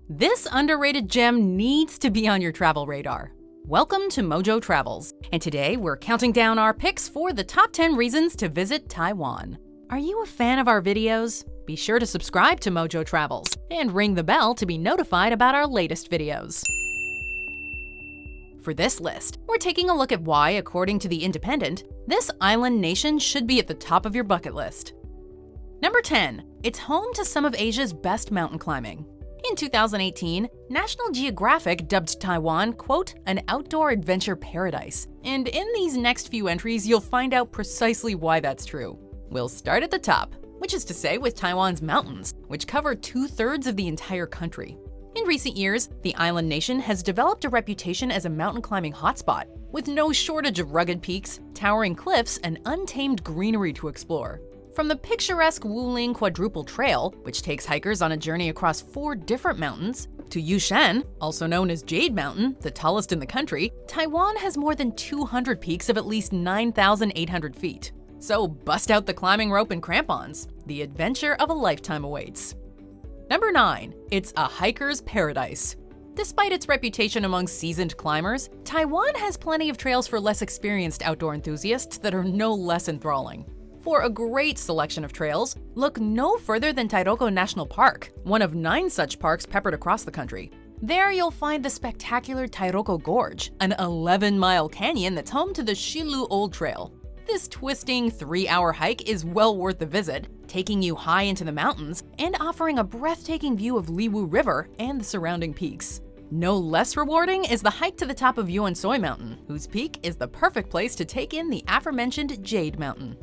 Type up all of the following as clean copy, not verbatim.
This underrated gem needs to be on your travel radar. Welcome to MojoTravels, and today we're counting down our picks for the top 10 reasons to visit Taiwan. Are you a fan of our videos? Be sure to subscribe to MojoTravels and ring the bell to be notified about our latest videos. For this list, we're taking a look at why, according to The Independent, this island nation should be at the top of your bucket list. Number 10. It's home to some of Asia's best mountain climbing. In 2018, National Geographic dubbed Taiwan, quote, an outdoor adventure paradise. And in these next few entries, you'll find out precisely why that's true. We'll start at the top, which is to say with Taiwan's mountains, which cover 2/3 of the entire country. In recent years, the island nation has developed a reputation as a mountain climbing hotspot, with no shortage of rugged peaks, towering cliffs, and untamed greenery to explore. From the picturesque Wuling Quadruple Trail, which takes hikers on a journey across 4 different mountains, to Yushan, also known as Jade Mountain, the tallest in the country, Taiwan has more than 200 peaks of at least 9,800 feet. So bust out the climbing rope and crampons. The adventure of a lifetime awaits. Number 9. It's a hiker's paradise. Despite its reputation among seasoned climbers, Taiwan has plenty of trails for less experienced outdoor enthusiasts that are no less enthralling. For a great selection of trails, look no further than Tairoko National Park, one of 9 such parks peppered across the country. There you'll find the spectacular Tairoko Gorge, an 11-mile canyon that's home to the Shilu Old Trail. This twisting 3-hour hike is well worth the visit, taking you high into the mountains and offering a breathtaking view of Liwu River and the surrounding peaks. No less rewarding is the hike to the top of Yuansoi Mountain, whose peak is the perfect place to take in the aforementioned Jade Mountain.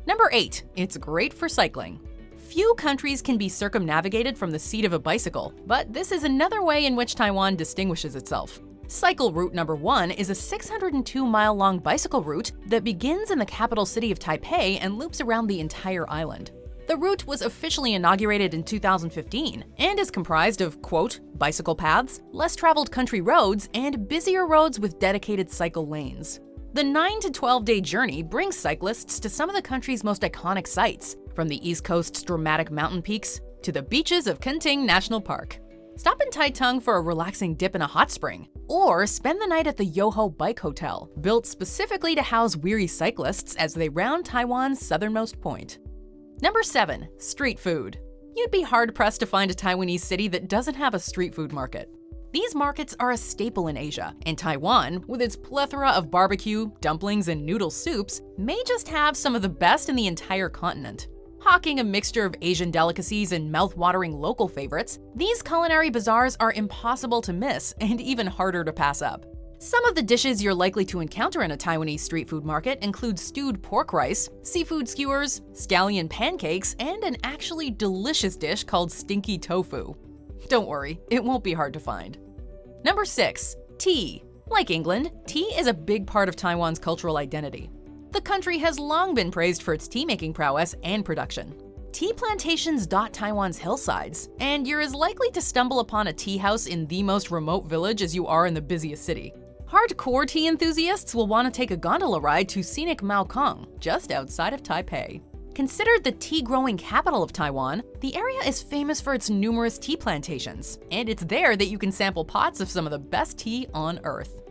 Number 8. It's great for cycling. Few countries can be circumnavigated from the seat of a bicycle, but this is another way in which Taiwan distinguishes itself. Cycle route number 1 is a 602-mile-long bicycle route that begins in the capital city of Taipei and loops around the entire island. The route was officially inaugurated in 2015 and is comprised of, quote, bicycle paths, less traveled country roads, and busier roads with dedicated cycle lanes. The 9 to 12-day journey brings cyclists to some of the country's most iconic sites, from the East Coast's dramatic mountain peaks to the beaches of Kenting National Park. Stop in Taitung for a relaxing dip in a hot spring, or spend the night at the Yoho Bike Hotel, built specifically to house weary cyclists as they round Taiwan's southernmost point. Number 7. Street food. You'd be hard-pressed to find a Taiwanese city that doesn't have a street food market. These markets are a staple in Asia, and Taiwan, with its plethora of barbecue, dumplings, and noodle soups, may just have some of the best in the entire continent. Hawking a mixture of Asian delicacies and mouth-watering local favorites, these culinary bazaars are impossible to miss and even harder to pass up. Some of the dishes you're likely to encounter in a Taiwanese street food market include stewed pork rice, seafood skewers, scallion pancakes, and an actually delicious dish called stinky tofu. Don't worry, it won't be hard to find. Number 6. Tea. Like England, tea is a big part of Taiwan's cultural identity. The country has long been praised for its tea-making prowess and production. Tea plantations dot Taiwan's hillsides, and you're as likely to stumble upon a tea house in the most remote village as you are in the busiest city. Hardcore tea enthusiasts will want to take a gondola ride to scenic Maokong, just outside of Taipei. Considered the tea-growing capital of Taiwan, the area is famous for its numerous tea plantations, and it's there that you can sample pots of some of the best tea on Earth.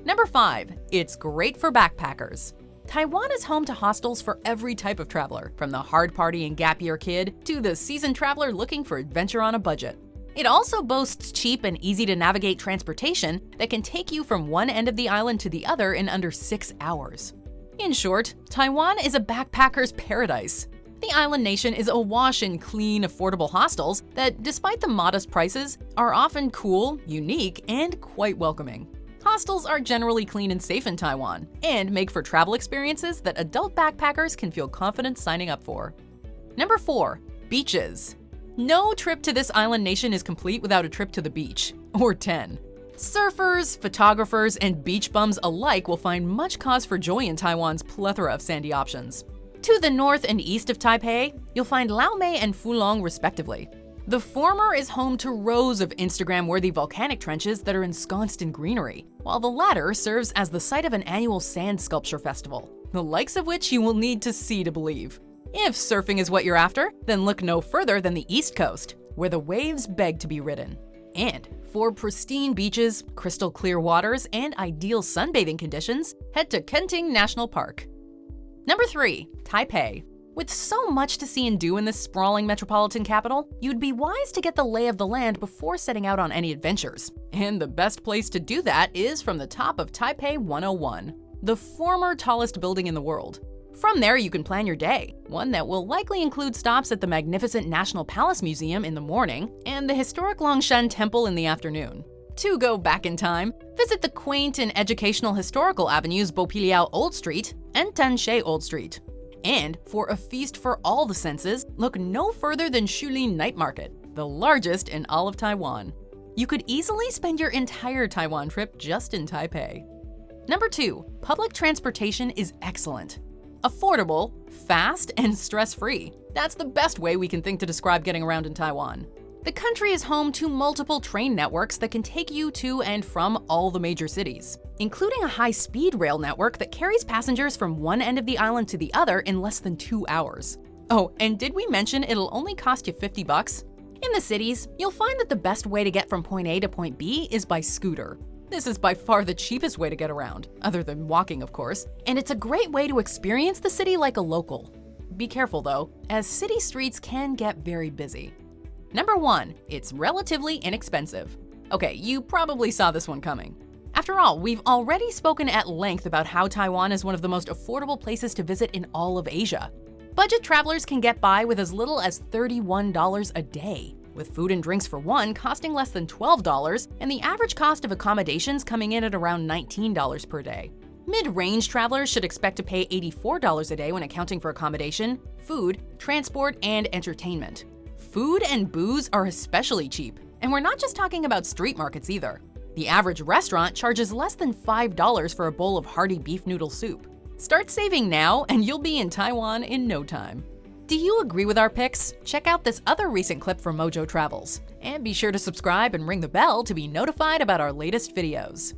Number 5. It's great for backpackers. Taiwan is home to hostels for every type of traveler, from the hard-partying gap-year kid to the seasoned traveler looking for adventure on a budget. It also boasts cheap and easy-to-navigate transportation that can take you from one end of the island to the other in under 6 hours. In short, Taiwan is a backpacker's paradise. The island nation is awash in clean, affordable hostels that, despite the modest prices, are often cool, unique, and quite welcoming. Hostels are generally clean and safe in Taiwan, and make for travel experiences that adult backpackers can feel confident signing up for. Number 4. Beaches. No trip to this island nation is complete without a trip to the beach, or 10. Surfers, photographers, and beach bums alike will find much cause for joy in Taiwan's plethora of sandy options. To the north and east of Taipei, you'll find Laomei and Fulong respectively. The former is home to rows of Instagram-worthy volcanic trenches that are ensconced in greenery, while the latter serves as the site of an annual sand sculpture festival, the likes of which you will need to see to believe. If surfing is what you're after, then look no further than the East Coast, where the waves beg to be ridden. And for pristine beaches, crystal clear waters, and ideal sunbathing conditions, head to Kenting National Park. Number 3. Taipei. With so much to see and do in this sprawling metropolitan capital, you'd be wise to get the lay of the land before setting out on any adventures. And the best place to do that is from the top of Taipei 101, the former tallest building in the world. From there, you can plan your day, one that will likely include stops at the magnificent National Palace Museum in the morning and the historic Longshan Temple in the afternoon. To go back in time, visit the quaint and educational historical avenues Bopiliao Old Street and Tanshe Old Street. And for a feast for all the senses, look no further than Shulin Night Market, the largest in all of Taiwan. You could easily spend your entire Taiwan trip just in Taipei. Number 2. Public transportation is excellent. Affordable, fast, and stress-free. That's the best way we can think to describe getting around in Taiwan. The country is home to multiple train networks that can take you to and from all the major cities, including a high-speed rail network that carries passengers from one end of the island to the other in less than 2 hours. Oh, and did we mention it'll only cost you $50? In the cities, you'll find that the best way to get from point A to point B is by scooter. This is by far the cheapest way to get around, other than walking, of course, and it's a great way to experience the city like a local. Be careful though, as city streets can get very busy. Number 1. It's relatively inexpensive. Okay, you probably saw this one coming. After all, we've already spoken at length about how Taiwan is one of the most affordable places to visit in all of Asia. Budget travelers can get by with as little as $31 a day, with food and drinks for one costing less than $12 and the average cost of accommodations coming in at around $19 per day. Mid-range travelers should expect to pay $84 a day when accounting for accommodation, food, transport, and entertainment. Food and booze are especially cheap, and we're not just talking about street markets either. The average restaurant charges less than $5 for a bowl of hearty beef noodle soup. Start saving now, and you'll be in Taiwan in no time. Do you agree with our picks? Check out this other recent clip from MojoTravels, and be sure to subscribe and ring the bell to be notified about our latest videos.